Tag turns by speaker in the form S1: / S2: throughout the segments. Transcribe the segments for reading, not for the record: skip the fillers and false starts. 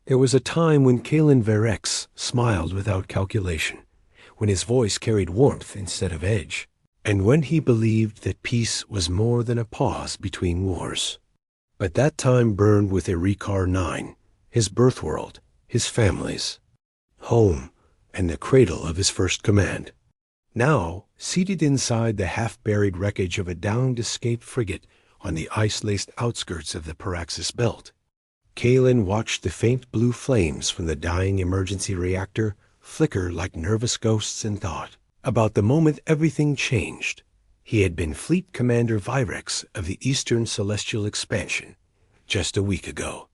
S1: There was a time when Kaelen Verex smiled without calculation, when his voice carried warmth instead of edge, and when he believed that peace was more than a pause between wars. But that time burned with Erikar 9, his birth world, his family's home, and the cradle of his first command. Now, seated inside the half-buried wreckage of a downed-escaped frigate on the ice-laced outskirts of the Paraxis Belt, Kaelen watched the faint blue flames from the dying emergency reactor flicker like nervous ghosts and thought about the moment everything changed. He had been Fleet Commander Virex of the Eastern Celestial Expansion just a week ago.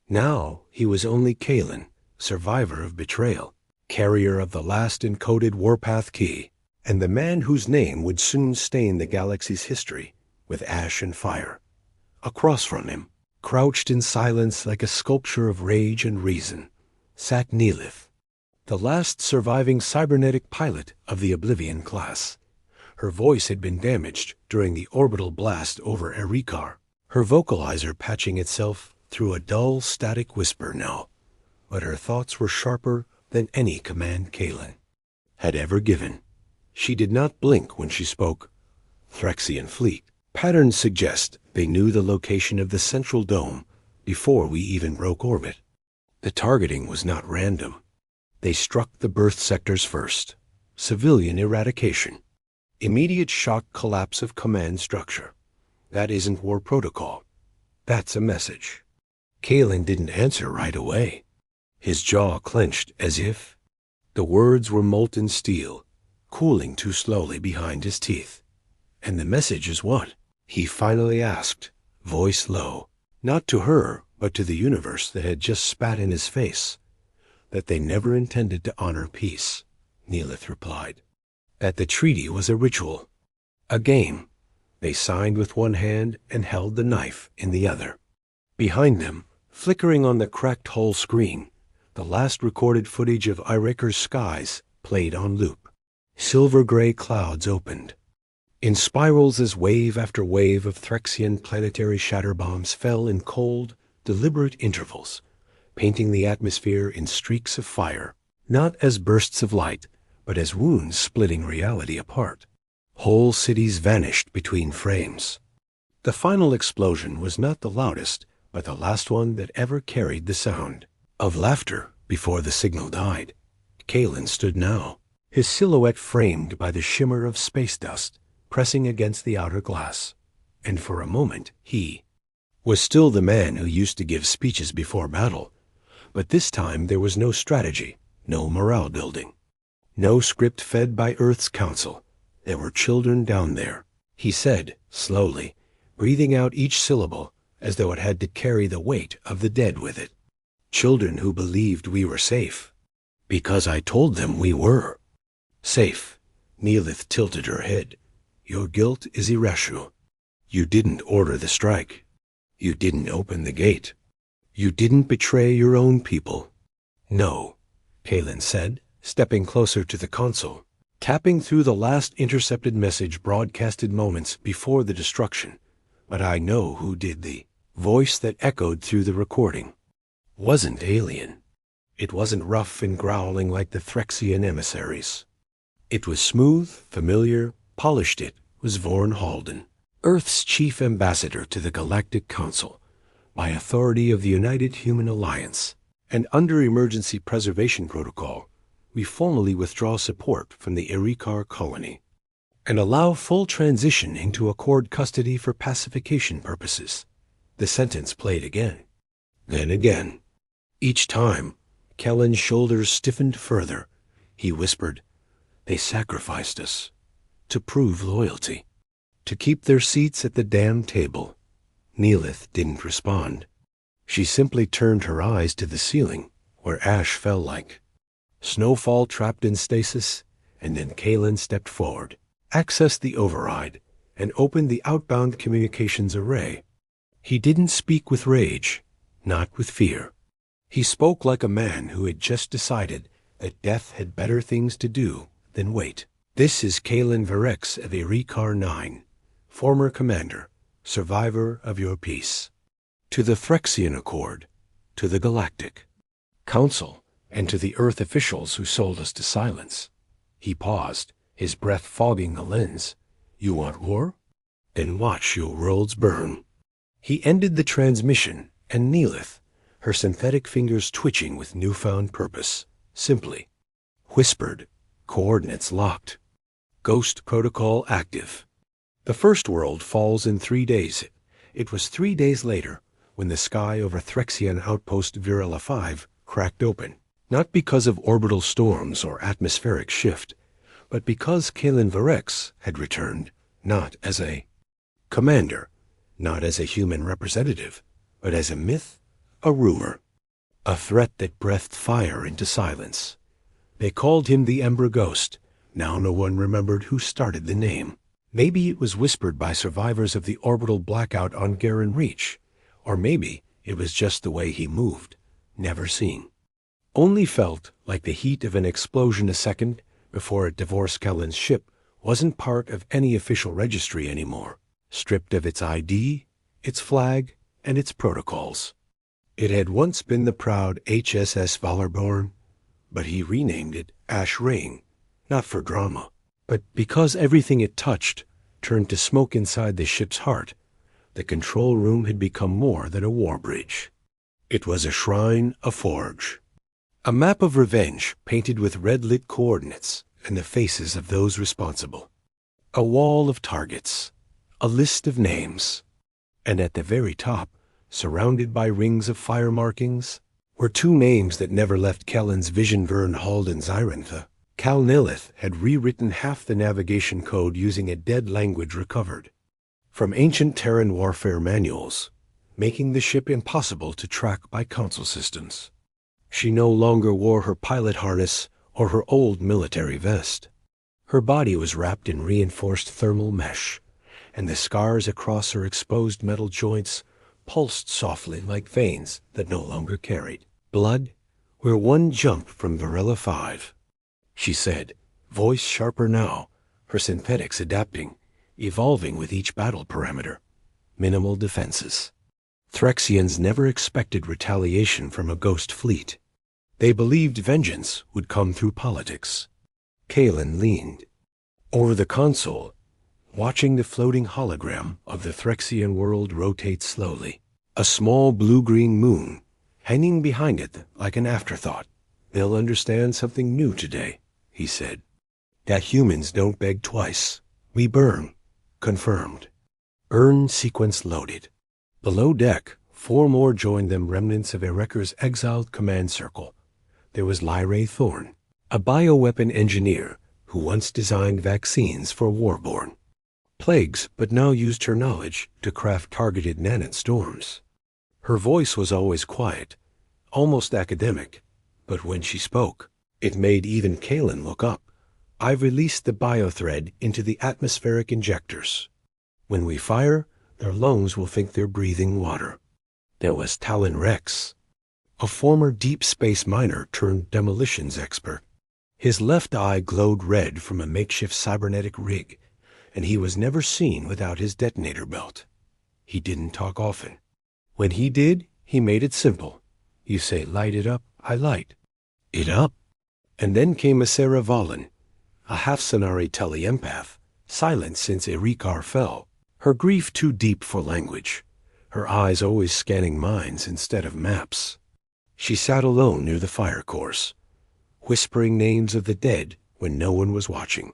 S1: Now he was only Kaelen, survivor of betrayal, carrier of the last encoded warpath key, and the man whose name would soon stain the galaxy's history with ash and fire. Across from him, crouched in silence like a sculpture of rage and reason, sat Neelith, the last surviving cybernetic pilot of the Oblivion class. Her voice had been damaged during the orbital blast over Erikar, her vocalizer patching itself through a dull, static whisper now, but her thoughts were sharper than any command Kaelen had ever given. She did not blink when she spoke. Threxian fleet. Patterns suggest they knew the location of the central dome before we even broke orbit. The targeting was not random. They struck the birth sectors first. Civilian eradication. Immediate shock collapse of command structure. That isn't war protocol. That's a message. Kaelen didn't answer right away. His jaw clenched as if the words were molten steel, cooling too slowly behind his teeth. And the message is what? He finally asked, voice low, not to her, but to the universe that had just spat in his face. That they never intended to honor peace, Neelith replied. That the treaty was a ritual, a game. They signed with one hand and held the knife in the other. Behind them, flickering on the cracked hull screen, the last recorded footage of Irekar's skies played on loop. Silver-gray clouds opened, in spirals as wave after wave of Threxian planetary shatter bombs fell in cold, deliberate intervals, painting the atmosphere in streaks of fire, not as bursts of light, but as wounds splitting reality apart. Whole cities vanished between frames. The final explosion was not the loudest, but the last one that ever carried the sound of laughter before the signal died. Kaelen stood now, his silhouette framed by the shimmer of space dust pressing against the outer glass, and for a moment he was still the man who used to give speeches before battle, but this time there was no strategy, no morale building, no script fed by Earth's council. There were children down there, he said slowly, breathing out each syllable as though it had to carry the weight of the dead with it. Children who believed we were safe, because I told them we were. Safe. Neelith tilted her head. Your guilt is irrational. You didn't order the strike. You didn't open the gate. You didn't betray your own people. No, Kaelen said, stepping closer to the console, tapping through the last intercepted message broadcasted moments before the destruction. But I know who did. The voice that echoed through the recording wasn't alien. It wasn't rough and growling like the Threxian emissaries. It was smooth, familiar, polished. It was Vorn Halden, Earth's chief ambassador to the Galactic Council, by authority of the United Human Alliance, and under emergency preservation protocol, we formally withdraw support from the Erikar colony and allow full transition into Accord custody for pacification purposes. The sentence played again, then again. Each time, Kaelen's shoulders stiffened further. He whispered, "They sacrificed us to prove loyalty, to keep their seats at the damn table." Neelith didn't respond. She simply turned her eyes to the ceiling, where ash fell like snowfall trapped in stasis, and then Kaelen stepped forward, accessed the override, and opened the outbound communications array. He didn't speak with rage, not with fear. He spoke like a man who had just decided that death had better things to do than wait. "This is Kaelen Verex of Erikar 9, former commander, survivor of your peace. To the Threxian Accord, to the Galactic, Council, and to the Earth officials who sold us to silence. He paused, his breath fogging the lens. You want war? Then watch your worlds burn. He ended the transmission, and Neelith, her synthetic fingers twitching with newfound purpose, simply whispered, coordinates locked. Ghost protocol active. The first world falls in 3 days. It was 3 days later when the sky over Threxian outpost Virella 5 cracked open, not because of orbital storms or atmospheric shift, but because Kaelen Varex had returned, not as a commander, not as a human representative, but as a myth, a rumor, a threat that breathed fire into silence. They called him the Ember Ghost. Now no one remembered who started the name. Maybe it was whispered by survivors of the orbital blackout on Garen Reach, or maybe it was just the way he moved, never seen. Only felt like the heat of an explosion a second before it divorced Kaelen's ship wasn't part of any official registry anymore, stripped of its ID, its flag, and its protocols. It had once been the proud HSS Valorborn, but he renamed it Ash Rain, not for drama, but because everything it touched turned to smoke inside the ship's heart. The control room had become more than a war bridge. It was a shrine, a forge. A map of revenge painted with red-lit coordinates and the faces of those responsible. A wall of targets, a list of names. And at the very top, surrounded by rings of fire markings, were 2 names that never left Kaelen's vision. Vern Hald and Zyrantha. Cal Nilith had rewritten half the navigation code using a dead language recovered from ancient Terran warfare manuals, making the ship impossible to track by Council systems. She no longer wore her pilot harness or her old military vest. Her body was wrapped in reinforced thermal mesh, and the scars across her exposed metal joints pulsed softly like veins that no longer carried blood. We're one jump from Virella 5, she said, voice sharper now, her synthetics adapting, evolving with each battle parameter. Minimal defenses. Threxians never expected retaliation from a ghost fleet. They believed vengeance would come through politics. Kaelen leaned over the console, watching the floating hologram of the Threxian world rotate slowly. A small blue-green moon, hanging behind it like an afterthought. They'll understand something new today, he said. That humans don't beg twice. We burn. Confirmed. Burn sequence loaded. Below deck, 4 more joined them, remnants of Ereker's exiled command circle. There was Lyrae Thorn, a bioweapon engineer who once designed vaccines for Warborn. Plagues, but now used her knowledge to craft targeted nanite storms. Her voice was always quiet, almost academic, but when she spoke, it made even Kaelen look up. I've released the biothread into the atmospheric injectors. When we fire, their lungs will think they're breathing water. There was Talon Rex, a former deep space miner turned demolitions expert. His left eye glowed red from a makeshift cybernetic rig, and he was never seen without his detonator belt. He didn't talk often. When he did, he made it simple. You say light it up, I light it up. And then came a Sarah Valen, a half-Sonari teleempath, silent since Erikar fell, her grief too deep for language, her eyes always scanning minds instead of maps. She sat alone near the fire course, whispering names of the dead when no one was watching.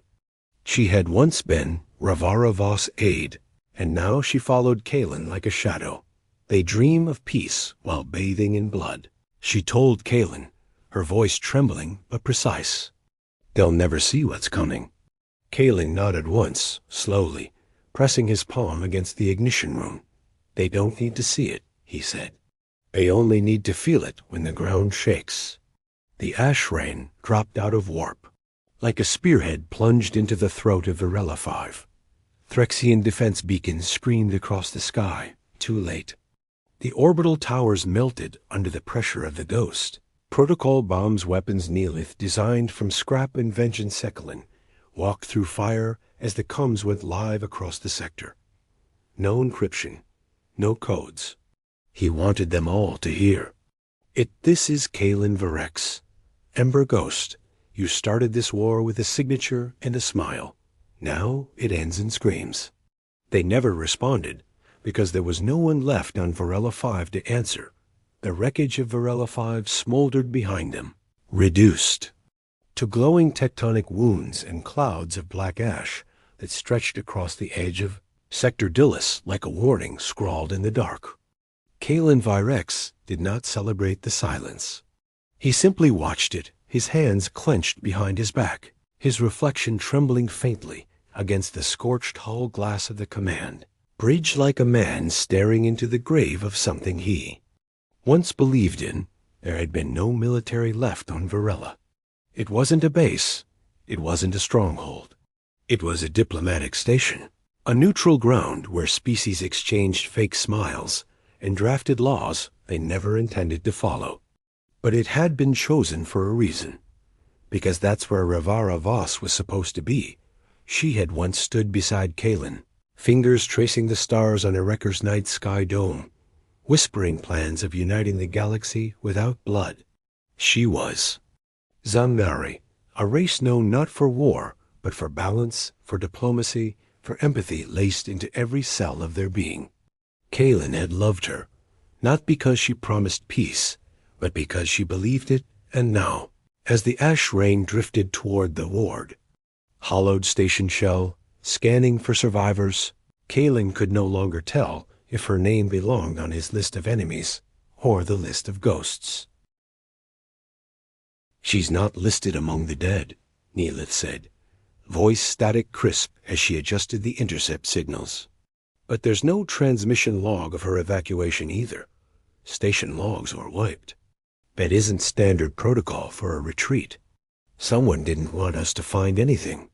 S1: She had once been Ravara Voss' aide, and now she followed Kaelen like a shadow. They dream of peace while bathing in blood, she told Kaelen, her voice trembling but precise. They'll never see what's coming. Kaelen nodded once, slowly, pressing his palm against the ignition room. They don't need to see it, he said. They only need to feel it when the ground shakes. The ash rain dropped out of warp, like a spearhead plunged into the throat of Virella 5. Threxian defense beacons screamed across the sky, too late. The orbital towers melted under the pressure of the ghost. Protocol bombs weapons Neelith designed from scrap invention Sekelen walked through fire as the comms went live across the sector. No encryption, no codes. He wanted them all to hear. This is Kaelen Varex. Ember Ghost, you started this war with a signature and a smile. Now it ends in screams. They never responded, because there was no one left on Varela 5 to answer. The wreckage of Varela 5 smoldered behind them, reduced to glowing tectonic wounds and clouds of black ash that stretched across the edge of Sector Dillis like a warning scrawled in the dark. Kaelen Varex did not celebrate the silence. He simply watched it, his hands clenched behind his back, his reflection trembling faintly against the scorched hull glass of the command bridge like a man staring into the grave of something he once believed in. There had been no military left on Varela. It wasn't a base. It wasn't a stronghold. It was a diplomatic station, a neutral ground where species exchanged fake smiles and drafted laws they never intended to follow. But it had been chosen for a reason, because that's where Ravara Voss was supposed to be. She had once stood beside Kaelen, fingers tracing the stars on Ereker's night sky dome, whispering plans of uniting the galaxy without blood. She was Zangari, a race known not for war, but for balance, for diplomacy, for empathy laced into every cell of their being. Kaelen had loved her, not because she promised peace, but because she believed it. And now, as the ash rain drifted toward the ward, hollowed station shell, scanning for survivors, Kaelen could no longer tell if her name belonged on his list of enemies or the list of ghosts. "She's not listed among the dead," Neelith said, voice static crisp as she adjusted the intercept signals. "But there's no transmission log of her evacuation either. Station logs were wiped. That isn't standard protocol for a retreat. Someone didn't want us to find anything."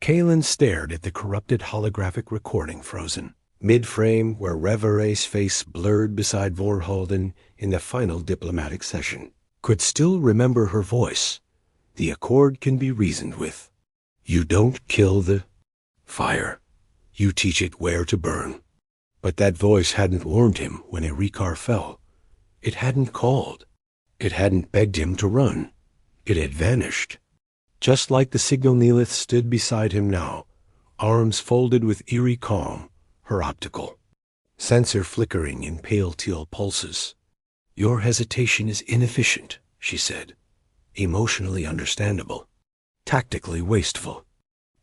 S1: Kaelen stared at the corrupted holographic recording frozen mid-frame where Revere's face blurred beside Vorhalden in the final diplomatic session. Could still remember her voice. The accord can be reasoned with. You don't kill the fire. You teach it where to burn. But that voice hadn't warned him when Erikar fell. It hadn't called. It hadn't begged him to run. It had vanished. Just like the signal, Neelith stood beside him now, arms folded with eerie calm, her optical sensor flickering in pale teal pulses. "Your hesitation is inefficient," she said, emotionally understandable, tactically wasteful.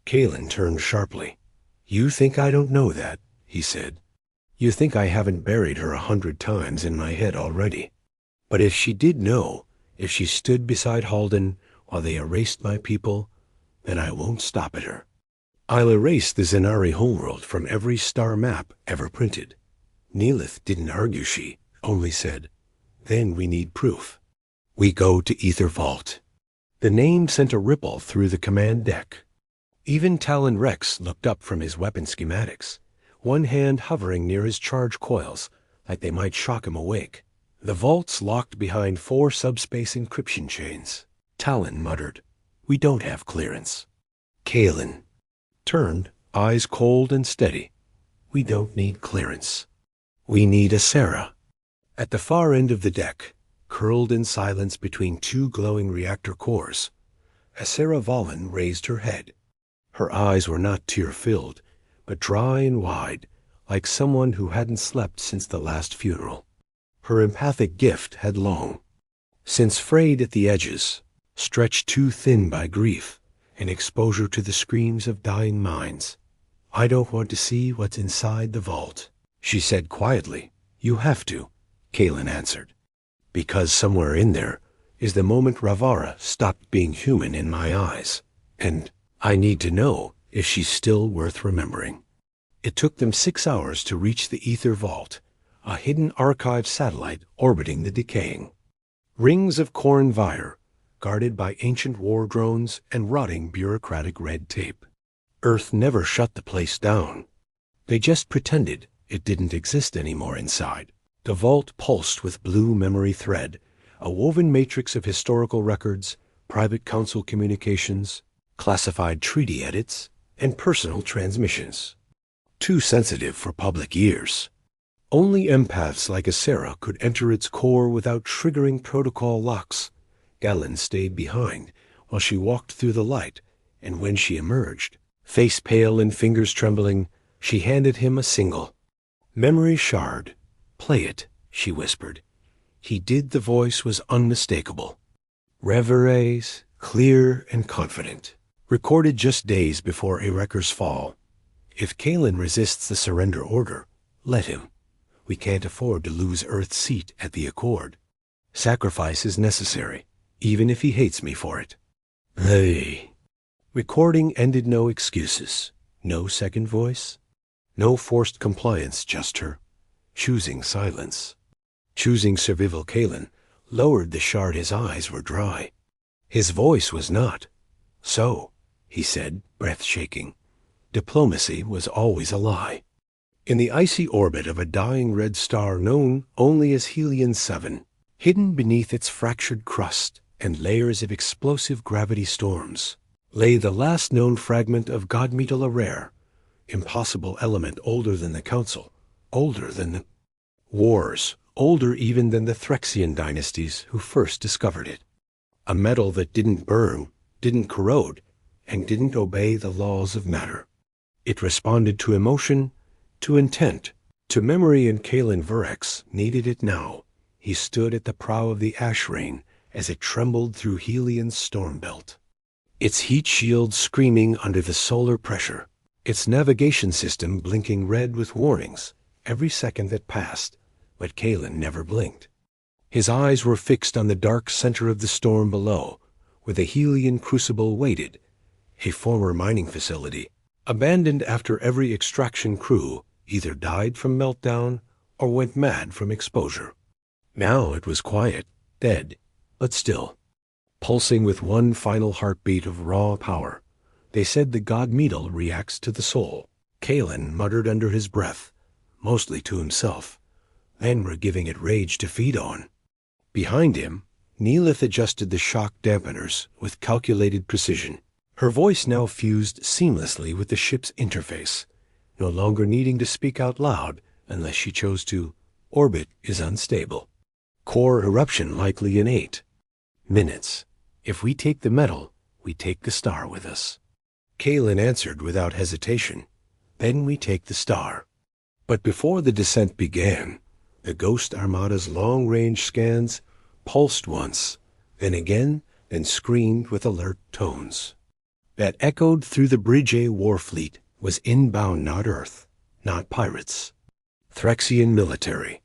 S1: Kaelen turned sharply. "You think I don't know that," he said. "You think I haven't buried her 100 times in my head already. But if she did know, if she stood beside Halden while they erased my people, then I won't stop at her. I'll erase the Zenari homeworld from every star map ever printed." Neelith didn't argue. She only said, "Then we need proof. We go to Ether Vault." The name sent a ripple through the command deck. Even Talon Rex looked up from his weapon schematics, one hand hovering near his charge coils, like they might shock him awake. The vault's locked behind 4 subspace encryption chains. Talon muttered, "We don't have clearance." Kaelen turned, eyes cold and steady. "We don't need clearance. We need a Sarah." At the far end of the deck, curled in silence between 2 glowing reactor cores, Asera Valen raised her head. Her eyes were not tear-filled, but dry and wide, like someone who hadn't slept since the last funeral. Her empathic gift had long since frayed at the edges, stretched too thin by grief and exposure to the screams of dying minds. "I don't want to see what's inside the vault," she said quietly. "You have to," Kaelen answered, "because somewhere in there is the moment Ravara stopped being human in my eyes, and I need to know if she's still worth remembering." It took them 6 hours to reach the Ether Vault, a hidden archive satellite orbiting the decaying rings of Corn Vire, guarded by ancient war drones and rotting bureaucratic red tape. Earth never shut the place down. They just pretended it didn't exist anymore inside. The vault pulsed with blue memory thread, a woven matrix of historical records, private council communications, classified treaty edits, and personal transmissions. Too sensitive for public ears. Only empaths like Acera could enter its core without triggering protocol locks. Kaelen stayed behind while she walked through the light, and when she emerged, face pale and fingers trembling, she handed him a single. "Memory shard. Play it," she whispered. He did. The voice was unmistakable. Reveries, clear and confident. Recorded just days before Ereker's fall. "If Kaelen resists the surrender order, let him. We can't afford to lose Earth's seat at the Accord. Sacrifice is necessary, even if he hates me for it." Hey. Recording ended. No excuses. No second voice. No forced compliance, just her. Choosing silence. Choosing survival. Kaelen lowered the shard. His eyes were dry. His voice was not. "So," he said, breath shaking. "Diplomacy was always a lie." In the icy orbit of a dying red star known only as Helion 7, hidden beneath its fractured crust and layers of explosive gravity storms, lay the last known fragment of Godmetal, a rare, impossible element older than the Council, older than the wars, older even than the Threxian dynasties who first discovered it. A metal that didn't burn, didn't corrode, and didn't obey the laws of matter. It responded to emotion, to intent, to memory, and Kaelen Verrex needed it now. He stood at the prow of the ash rain as it trembled through Helion's storm belt. Its heat shield screaming under the solar pressure, its navigation system blinking red with warnings every second that passed, but Kaelen never blinked. His eyes were fixed on the dark center of the storm below, where the Helion crucible waited, a former mining facility, abandoned after every extraction crew either died from meltdown or went mad from exposure. Now it was quiet, dead, but still, pulsing with one final heartbeat of raw power. They said the Godmetal reacts to the soul. Kaelen muttered under his breath, mostly to himself. Then we're giving it rage to feed on. Behind him, Neelith adjusted the shock dampeners with calculated precision. Her voice now fused seamlessly with the ship's interface, no longer needing to speak out loud unless she chose to. "Orbit is unstable. Core eruption likely in 8 minutes. If we take the metal, we take the star with us." Kaelen answered without hesitation. "Then we take the star." But before the descent began, the Ghost Armada's long-range scans pulsed once, then again, then screamed with alert tones. That echoed through the Bridge A war fleet was inbound, not Earth, not pirates. Threxian military.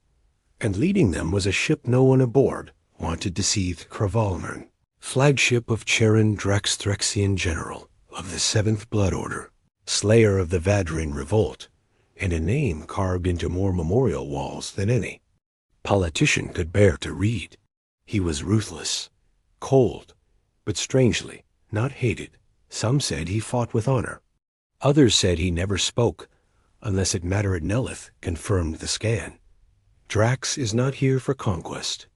S1: And leading them was a ship no one aboard wanted to see, the Kravalmern, flagship of Charon Drax, Threxian general of the 7th Blood Order, slayer of the Vadrin revolt, and a name carved into more memorial walls than any politician could bear to read. He was ruthless, cold, but strangely not hated. Some said he fought with honor. Others said he never spoke, unless it mattered. Nelith confirmed the scan. Drax is not here for conquest.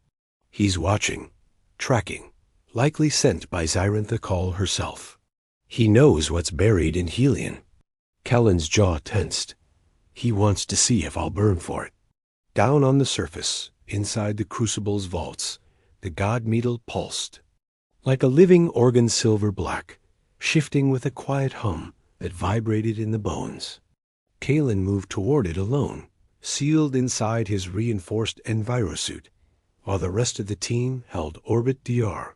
S1: He's watching, tracking, likely sent by Xyrantha Call herself. He knows what's buried in Helion. Kaelen's jaw tensed. He wants to see if I'll burn for it. Down on the surface, inside the Crucible's vaults, the Godmetal pulsed. Like a living organ, silver black, shifting with a quiet hum that vibrated in the bones. Kaelen moved toward it alone, sealed inside his reinforced envirosuit, while the rest of the team held Orbit DR.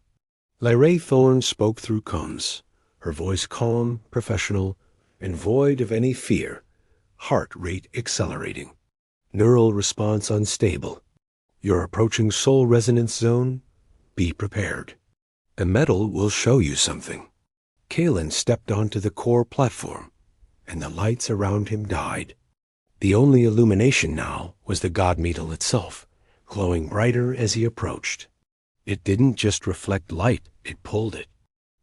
S1: Lyrae Thorne spoke through comms, her voice calm, professional, and void of any fear, heart rate accelerating. Neural response unstable. You're approaching soul resonance zone. Be prepared. The metal will show you something. Kaelen stepped onto the core platform, and the lights around him died. The only illumination now was the Godmetal itself, glowing brighter as he approached. It didn't just reflect light, it pulled it.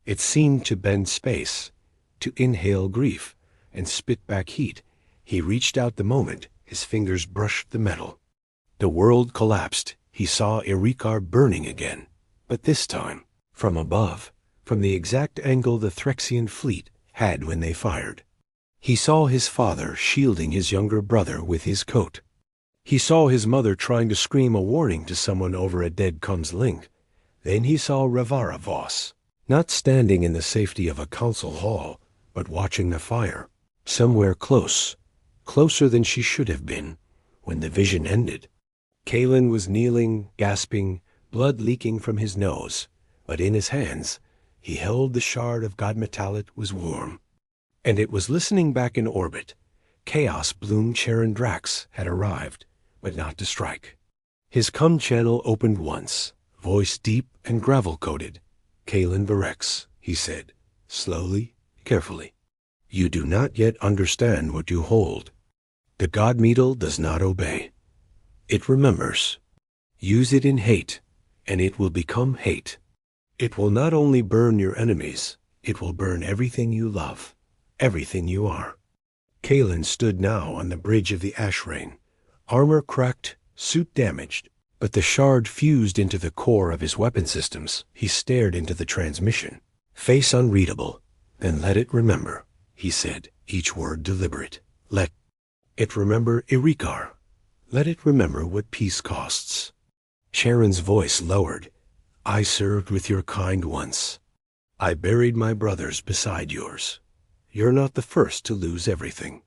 S1: It seemed to bend space, to inhale grief, and spit back heat. He reached out the moment his fingers brushed the metal. The world collapsed. He saw Erikar burning again, but this time, from above, from the exact angle the Threxian fleet had when they fired. He saw his father shielding his younger brother with his coat. He saw his mother trying to scream a warning to someone over a dead Cum's link. Then he saw Revara Voss, not standing in the safety of a council hall, but watching the fire, somewhere close, closer than she should have been, when the vision ended. Kaelen was kneeling, gasping, blood leaking from his nose, but in his hands he held the shard of God Metal. It was warm, and it was listening back in orbit. Chaos Bloom Charon Drax had arrived, but not to strike. His cum channel opened once, voice deep and gravel-coated. "Kaelen Varex," he said, slowly, carefully. "You do not yet understand what you hold. The God Metal does not obey. It remembers. Use it in hate, and it will become hate. It will not only burn your enemies, it will burn everything you love, everything you are." Kaelen stood now on the bridge of the ash rain, armor cracked, suit damaged, but the shard fused into the core of his weapon systems. He stared into the transmission, face unreadable. "Then let it remember," he said, each word deliberate. "Let it remember Irikar. Let it remember what peace costs." Charon's voice lowered. "I served with your kind once. I buried my brothers beside yours. You're not the first to lose everything.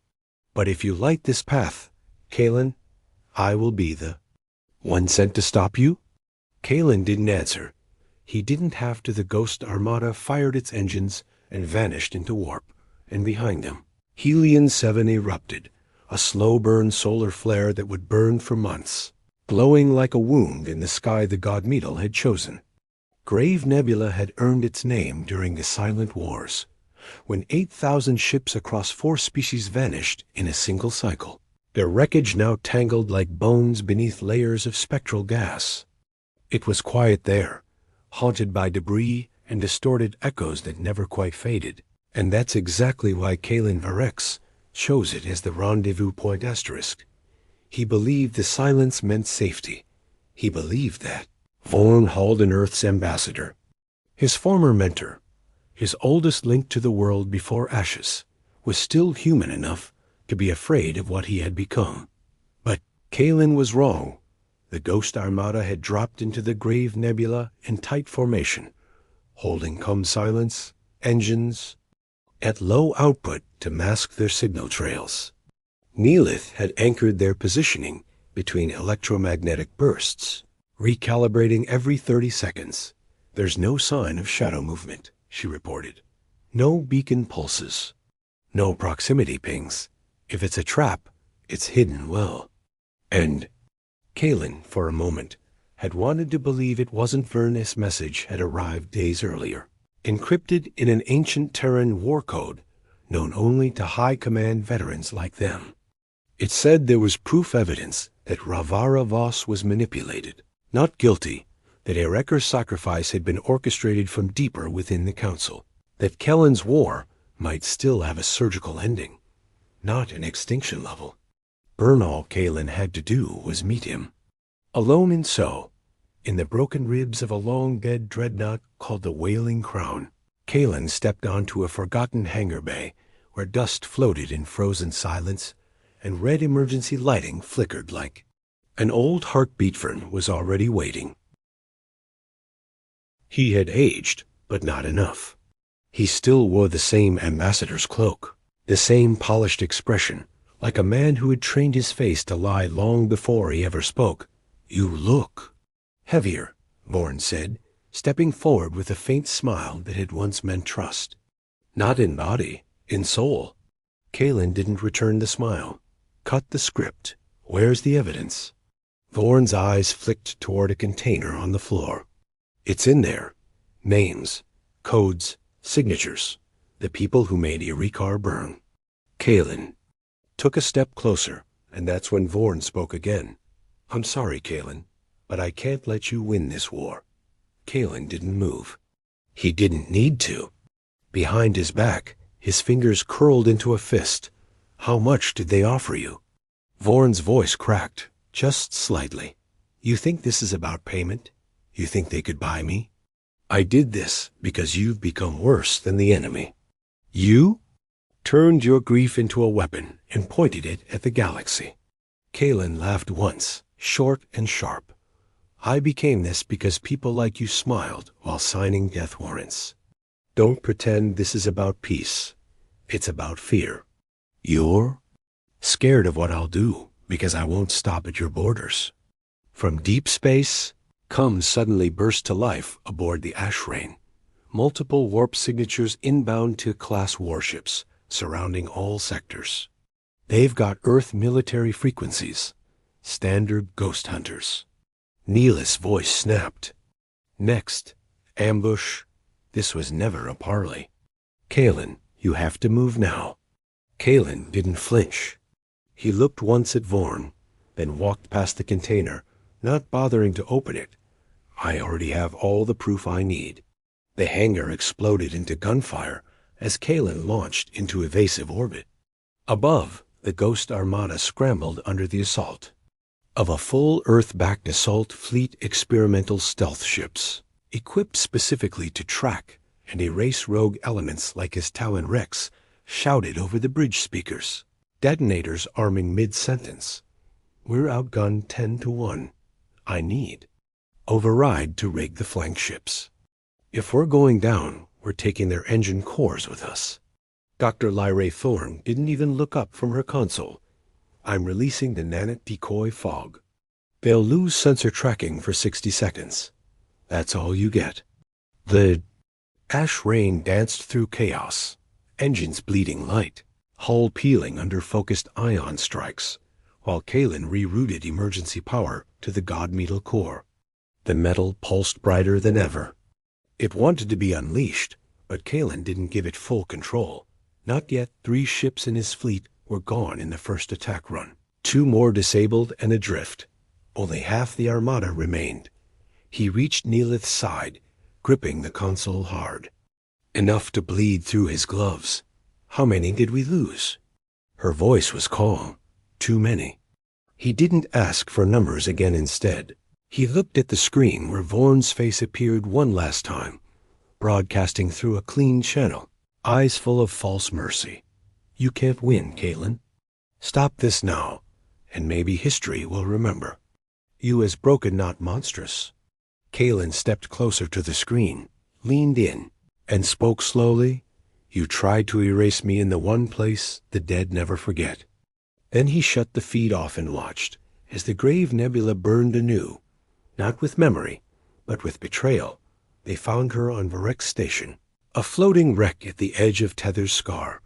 S1: But if you light this path, Kaelen, I will be the one sent to stop you." Kaelen didn't answer. He didn't have to. The Ghost Armada fired its engines and vanished into warp, and behind them, Helion 7 erupted, a slow-burn solar flare that would burn for months, glowing like a wound in the sky the God Metal had chosen. Grave Nebula had earned its name during the Silent Wars, when 8,000 ships across 4 species vanished in a single cycle, their wreckage now tangled like bones beneath layers of spectral gas. It was quiet there, haunted by debris and distorted echoes that never quite faded, and that's exactly why Kaelen Varex chose it as the rendezvous point. He believed the silence meant safety. He believed that. Vorn Halden, Earth's ambassador, his former mentor, his oldest link to the world before Ashes, was still human enough to be afraid of what he had become. But Kaelen was wrong. The Ghost Armada had dropped into the Grave Nebula in tight formation, holding cum silence, engines, at low output to mask their signal trails. Neelith had anchored their positioning between electromagnetic bursts, recalibrating every 30 seconds. "There's no sign of shadow movement," she reported. "No beacon pulses. No proximity pings. If it's a trap, it's hidden well." And Kaelen, for a moment, had wanted to believe it wasn't. Vern's message had arrived days earlier, encrypted in an ancient Terran war code known only to high command veterans like them. It said there was proof evidence that Revara Voss was manipulated, not guilty, that Ereker's sacrifice had been orchestrated from deeper within the Council, that Kellen's war might still have a surgical ending, not an extinction level. All Kaelen had to do was meet him. Alone in So, in the broken ribs of a long-dead dreadnought called the Wailing Crown, Kaelen stepped onto a forgotten hangar bay where dust floated in frozen silence and red emergency lighting flickered like an old heartbeat. Vern was already waiting. He had aged, but not enough. He still wore the same ambassador's cloak, the same polished expression, like a man who had trained his face to lie long before he ever spoke. "You look heavier," Vorn said, stepping forward with a faint smile that had once meant trust. "Not in body, in soul." Kaelen didn't return the smile. "Cut the script. Where's the evidence?" Vorn's eyes flicked toward a container on the floor. "It's in there. Names, codes, signatures. The people who made Irikar burn." Kaelen took a step closer, and that's when Vorn spoke again. "I'm sorry, Kaelen, but I can't let you win this war." Kaelen didn't move. He didn't need to. Behind his back, his fingers curled into a fist. "How much did they offer you?" Vorn's voice cracked, just slightly. "You think this is about payment? You think they could buy me? I did this because you've become worse than the enemy. You turned your grief into a weapon and pointed it at the galaxy." Kaelen laughed once, short and sharp. I became this because people like you smiled while signing death warrants. Don't pretend this is about peace. It's about fear. You're scared of what I'll do because I won't stop at your borders. From deep space, comes suddenly burst to life aboard the Ash Rain. Multiple warp signatures inbound to class warships, surrounding all sectors. They've got Earth military frequencies. Standard ghost hunters. Neela's voice snapped. Next, ambush. This was never a parley. Kaelen, you have to move now. Kaelen didn't flinch. He looked once at Vorn, then walked past the container, not bothering to open it. I already have all the proof I need. The hangar exploded into gunfire as Kaelen launched into evasive orbit. Above, the Ghost Armada scrambled under the assault of a full Earth-backed assault fleet experimental stealth ships, equipped specifically to track and erase rogue elements like his Talon Rex, shouted over the bridge speakers, detonators arming mid-sentence. We're outgunned 10-1. I need override to rig the flank ships. If we're going down, we're taking their engine cores with us. Dr. Lyrae Thorne didn't even look up from her console. I'm releasing the nanite decoy fog. They'll lose sensor tracking for 60 seconds. That's all you get. The Ash Rain danced through chaos, engines bleeding light, hull peeling under focused ion strikes, while Kaelen rerouted emergency power to the Godmetal core. The metal pulsed brighter than ever. It wanted to be unleashed, but Kaelen didn't give it full control. Not yet 3 ships in his fleet were gone in the first attack run. 2 more disabled and adrift. Only half the armada remained. He reached Neelith's side, gripping the console hard. Enough to bleed through his gloves. How many did we lose? Her voice was calm. Too many. He didn't ask for numbers again instead. He looked at the screen where Vorn's face appeared one last time, broadcasting through a clean channel, eyes full of false mercy. You can't win, Kaelen. Stop this now, and maybe history will remember. You as broken, not monstrous. Kaelen stepped closer to the screen, leaned in, and spoke slowly. You tried to erase me in the one place the dead never forget. Then he shut the feed off and watched, as the Grave Nebula burned anew. Not with memory, but with betrayal. They found her on Varek's station, a floating wreck at the edge of Tether's Scar,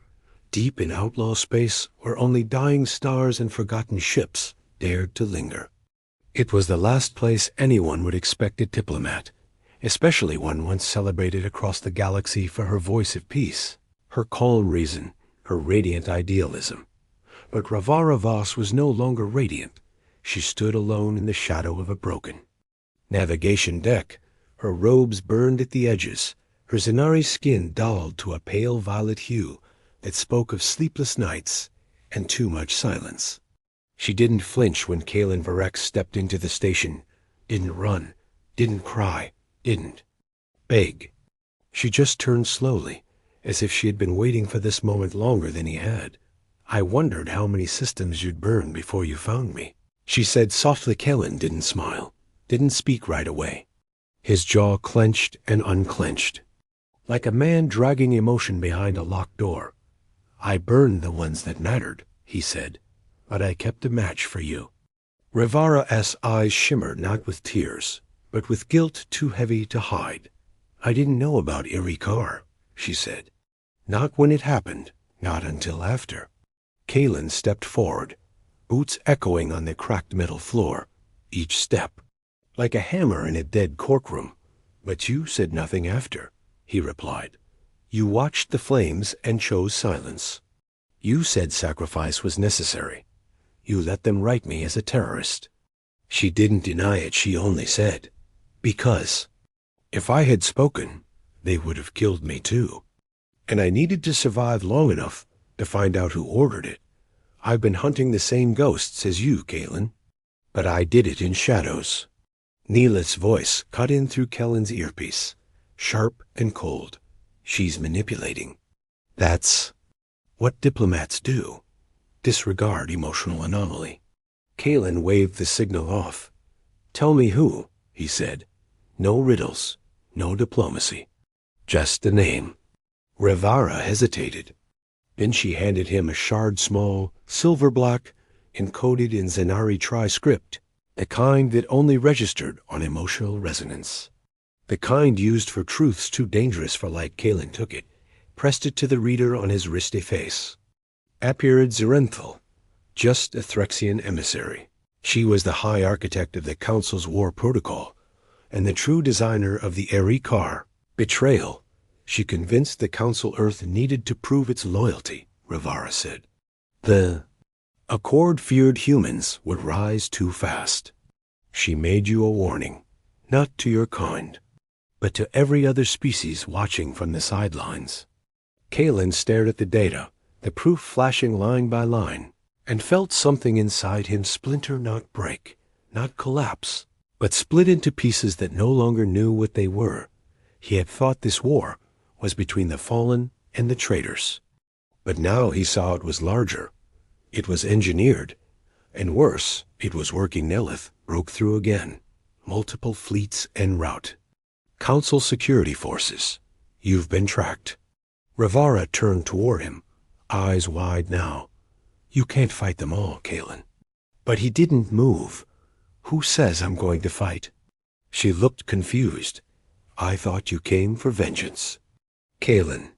S1: deep in outlaw space where only dying stars and forgotten ships dared to linger. It was the last place anyone would expect a diplomat, especially one once celebrated across the galaxy for her voice of peace, her calm reason, her radiant idealism. But Ravara Voss was no longer radiant. She stood alone in the shadow of a broken navigation deck. Her robes burned at the edges, her Zenari skin dulled to a pale violet hue that spoke of sleepless nights and too much silence. She didn't flinch when Kaelen Varek stepped into the station, didn't run, didn't cry, didn't beg. She just turned slowly, as if she had been waiting for this moment longer than he had. I wondered how many systems you'd burn before you found me, she said softly. Kaelen didn't smile, didn't speak right away. His jaw clenched and unclenched, like a man dragging emotion behind a locked door. I burned the ones that mattered, he said, but I kept a match for you. Ravara's eyes shimmered not with tears, but with guilt too heavy to hide. I didn't know about Irikar, she said. Not when it happened, not until after. Kaelen stepped forward, boots echoing on the cracked metal floor, each step like a hammer in a dead corkroom. But you said nothing after, he replied. You watched the flames and chose silence. You said sacrifice was necessary. You let them write me as a terrorist. She didn't deny it, she only said, because if I had spoken, they would have killed me too. And I needed to survive long enough to find out who ordered it. I've been hunting the same ghosts as you, Kaelen, but I did it in shadows. Neelith's voice cut in through Kellen's earpiece, sharp and cold. She's manipulating. That's what diplomats do. Disregard emotional anomaly. Kaelen waved the signal off. "Tell me who," he said. "No riddles, no diplomacy. Just a name." Rivara hesitated. Then she handed him a shard small, silver block, encoded in Zenari Tri-script, the kind that only registered on emotional resonance. The kind used for truths too dangerous for light. Kaelen took it, pressed it to the reader on his wristy face. Appeared Zerenthal, just a Threxian emissary. She was the high architect of the Council's war protocol, and the true designer of the Erikar betrayal. She convinced the Council Earth needed to prove its loyalty, Rivara said. The Accord feared humans would rise too fast. She made you a warning, not to your kind, but to every other species watching from the sidelines. Kaelen stared at the data, the proof flashing line by line, and felt something inside him splinter, not break, not collapse, but split into pieces that no longer knew what they were. He had thought this war was between the fallen and the traitors. But now he saw it was larger. It was engineered. And worse, it was working. Nelith broke through again. Multiple fleets en route. Council security forces. You've been tracked. Rivara turned toward him, eyes wide now. You can't fight them all, Kaelen. But he didn't move. Who says I'm going to fight? She looked confused. I thought you came for vengeance. Kaelen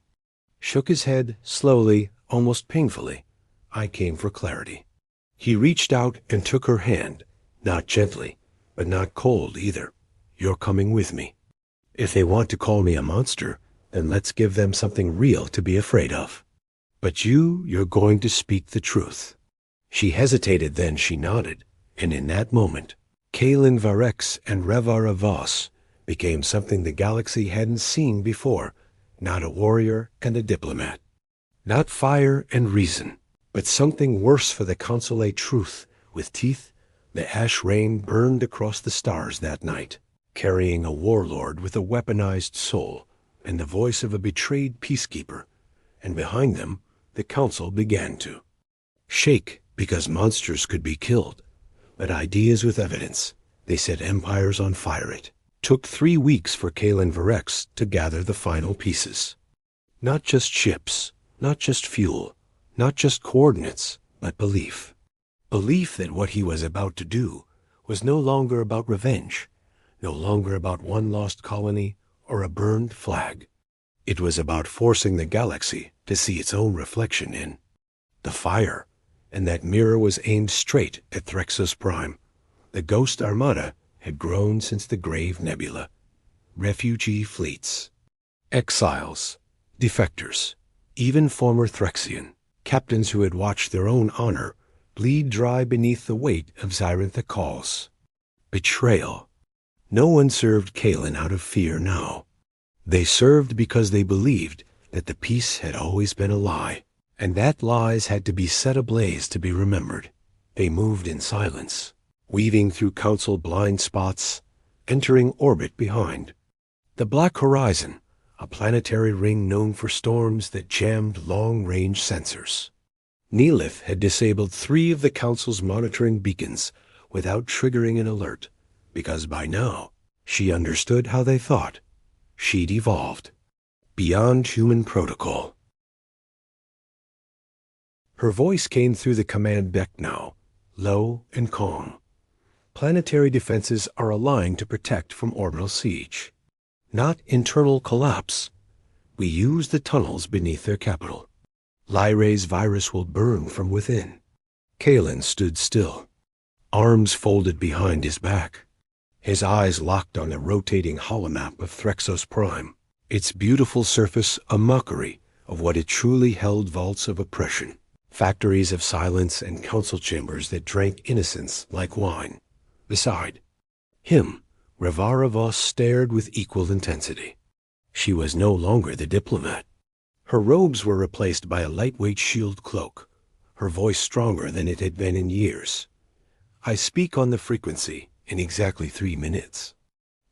S1: shook his head slowly, almost painfully. I came for clarity. He reached out and took her hand, not gently, but not cold either. You're coming with me. If they want to call me a monster, then let's give them something real to be afraid of. But you're going to speak the truth. She hesitated, then she nodded, and in that moment, Kaelen Varex and Revara Voss became something the galaxy hadn't seen before. Not a warrior and a diplomat. Not fire and reason, but something worse for the Council. A truth with teeth. The ash rain burned across the stars that night, carrying a warlord with a weaponized soul and the voice of a betrayed peacekeeper. And behind them, the Council began to shake, because monsters could be killed. But ideas with evidence, they set empires on fire. It took 3 weeks for Kaelen Varex to gather the final pieces. Not just ships, not just fuel, not just coordinates, but belief. Belief that what he was about to do was no longer about revenge, no longer about one lost colony or a burned flag. It was about forcing the galaxy to see its own reflection in the fire, and that mirror was aimed straight at Threxus Prime. The Ghost Armada had grown since the Grave Nebula. Refugee fleets, exiles, defectors, even former Threxian captains who had watched their own honor bleed dry beneath the weight of Xyrantha calls. Betrayal. No one served Kaelen out of fear now. They served because they believed that the peace had always been a lie, and that lies had to be set ablaze to be remembered. They moved in silence, weaving through Council blind spots, entering orbit behind. The Black Horizon, a planetary ring known for storms that jammed long-range sensors. Neelith had disabled 3 of the Council's monitoring beacons without triggering an alert, because by now she understood how they thought. She'd evolved beyond human protocol. Her voice came through the command deck now, low and calm. Planetary defenses are aligned to protect from orbital siege, not internal collapse. We use the tunnels beneath their capital. Lyrae's virus will burn from within. Kaelen stood still, arms folded behind his back. His eyes locked on the rotating holomap of Threxos Prime, its beautiful surface a mockery of what it truly held: vaults of oppression, factories of silence, and council chambers that drank innocence like wine. Beside him, Rivara Voss stared with equal intensity. She was no longer the diplomat. Her robes were replaced by a lightweight shield cloak, her voice stronger than it had been in years. I speak on the frequency in exactly 3 minutes.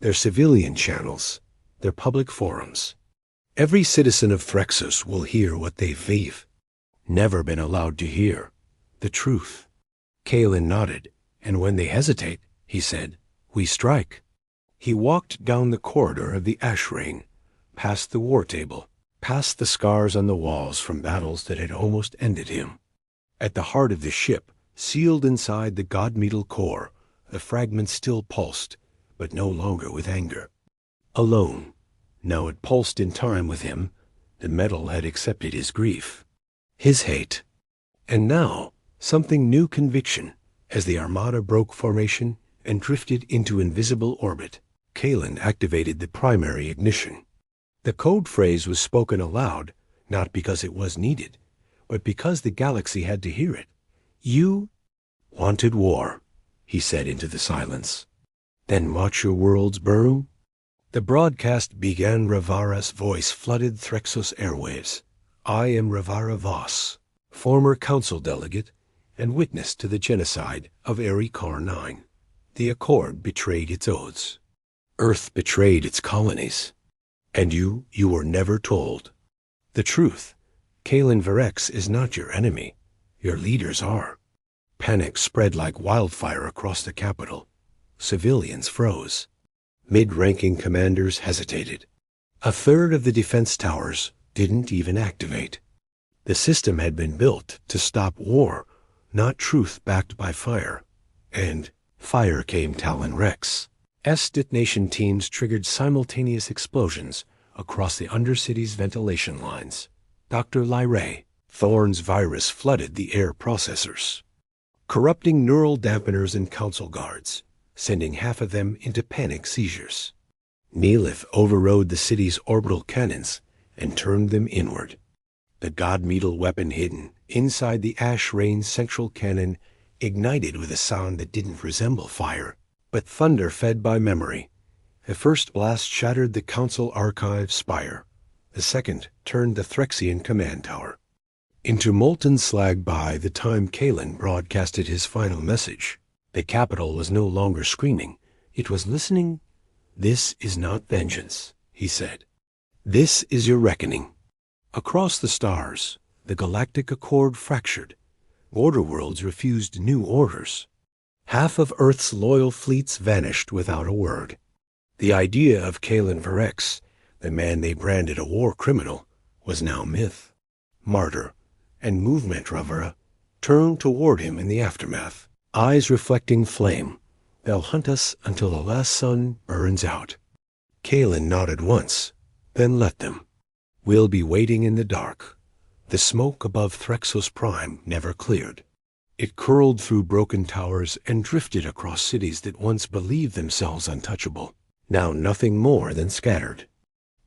S1: Their civilian channels, their public forums. Every citizen of Threxus will hear what they've never been allowed to hear. The truth. Kaelen nodded, And when they hesitate, he said, we strike. He walked down the corridor of the ash rain, past the war table, past the scars on the walls from battles that had almost ended him. At the heart of the ship, sealed inside the god-metal core, the fragment still pulsed, but no longer with anger. Alone, now it pulsed in time with him. The metal had accepted his grief, his hate. And now, something new: conviction. As the Armada broke formation and drifted into invisible orbit, Kaelen activated the primary ignition. The code phrase was spoken aloud, not because it was needed, but because the galaxy had to hear it. You wanted war, he said into the silence. Then watch your worlds burn. The broadcast began. Rivara's voice flooded Threxos airwaves. I am Rivara Voss, former council delegate and witness to the genocide of Erikar 9. The Accord betrayed its oaths. Earth betrayed its colonies. And you were never told. The truth, Kaelen Varex is not your enemy. Your leaders are. Panic spread like wildfire across the capital. Civilians froze. Mid-ranking commanders hesitated. A third of the defense towers didn't even activate. The system had been built to stop war, not truth backed by fire. And fire came Talon Rex. Detonation teams triggered simultaneous explosions across the Undercity's ventilation lines. Dr. Lyrae, Thorn's virus flooded the air processors, corrupting neural dampeners and council guards, sending half of them into panic seizures. Neelith overrode the city's orbital cannons and turned them inward. The god-metal weapon hidden inside the ash rain's central cannon ignited with a sound that didn't resemble fire, but thunder fed by memory. The first blast shattered the council archive spire. The second turned the Threxian command tower into molten slag. By the time Kaelen broadcasted his final message, the capital was no longer screaming. It was listening. This is not vengeance, he said. This is your reckoning. Across the stars, the Galactic Accord fractured. Border worlds refused new orders. Half of Earth's loyal fleets vanished without a word. The idea of Kaelen Varex, the man they branded a war criminal, was now myth. Martyr and movement Ravara turned toward him in the aftermath, eyes reflecting flame. They'll hunt us until the last sun burns out. Kaelen nodded once, then let them. We'll be waiting in the dark. The smoke above Threxos Prime never cleared. It curled through broken towers and drifted across cities that once believed themselves untouchable, now nothing more than scattered.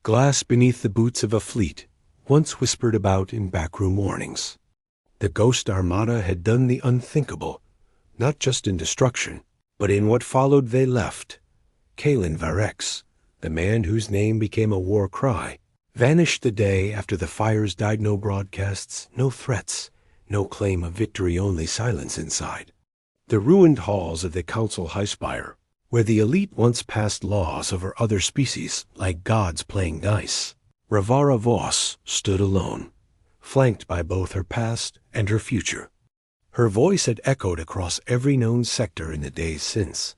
S1: Glass beneath the boots of a fleet, once whispered about in backroom warnings. The Ghost Armada had done the unthinkable, not just in destruction, but in what followed. They left. Kaelen Varex, the man whose name became a war cry, vanished the day after the fires died. No broadcasts, no threats, no claim of victory, only silence inside. The ruined halls of the Council High Spire, where the elite once passed laws over other species like gods playing dice. Rivara Voss stood alone, flanked by both her past and her future. Her voice had echoed across every known sector in the days since,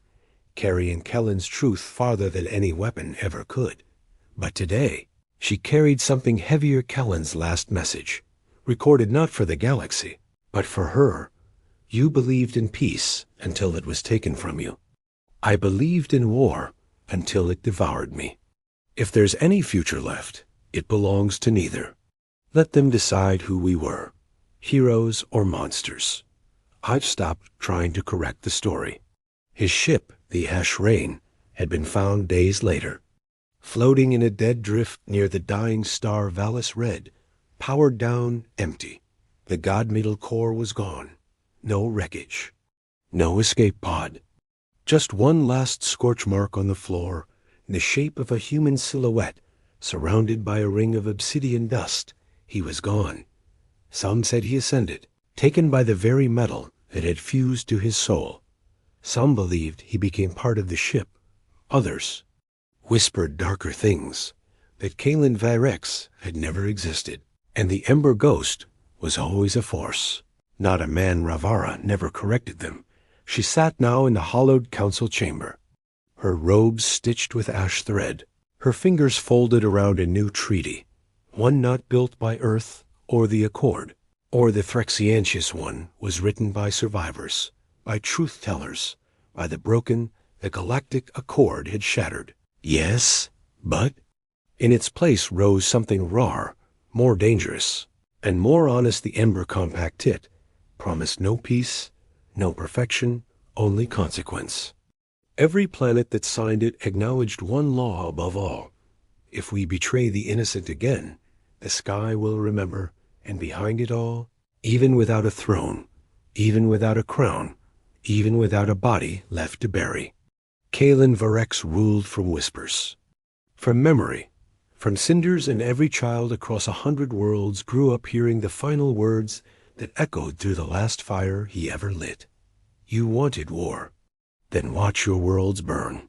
S1: carrying Kaelen's truth farther than any weapon ever could. But today, she carried something heavier: Kaelen's last message, recorded not for the galaxy, but for her. You believed in peace until it was taken from you. I believed in war until it devoured me. If there's any future left, it belongs to neither. Let them decide who we were, heroes or monsters. I've stopped trying to correct the story. His ship, the Ash Rain, had been found days later, floating in a dead drift near the dying star Valis Red, powered down, empty. The god-metal core was gone. No wreckage. No escape pod. Just one last scorch mark on the floor, in the shape of a human silhouette, surrounded by a ring of obsidian dust. He was gone. Some said he ascended, taken by the very metal that had fused to his soul. Some believed he became part of the ship. Others whispered darker things, that Kaelen Varex had never existed, and the Ember Ghost was always a force, not a man. Ravara never corrected them. She sat now in the hollowed council chamber, her robes stitched with ash thread, her fingers folded around a new treaty, one not built by Earth or the Accord, or the Phyrexiantius one was written by survivors, by truth-tellers, by the broken the Galactic Accord had shattered. Yes, but in its place rose something rawer, more dangerous, and more honest. The Ember Compact it promised no peace, no perfection, only consequence. Every planet that signed it acknowledged one law above all. If we betray the innocent again, the sky will remember, and behind it all, even without a throne, even without a crown, even without a body left to bury, Kaelen Varex ruled from whispers, from memory, from cinders, and every child across 100 worlds grew up hearing the final words that echoed through the last fire he ever lit. You wanted war. Then watch your worlds burn.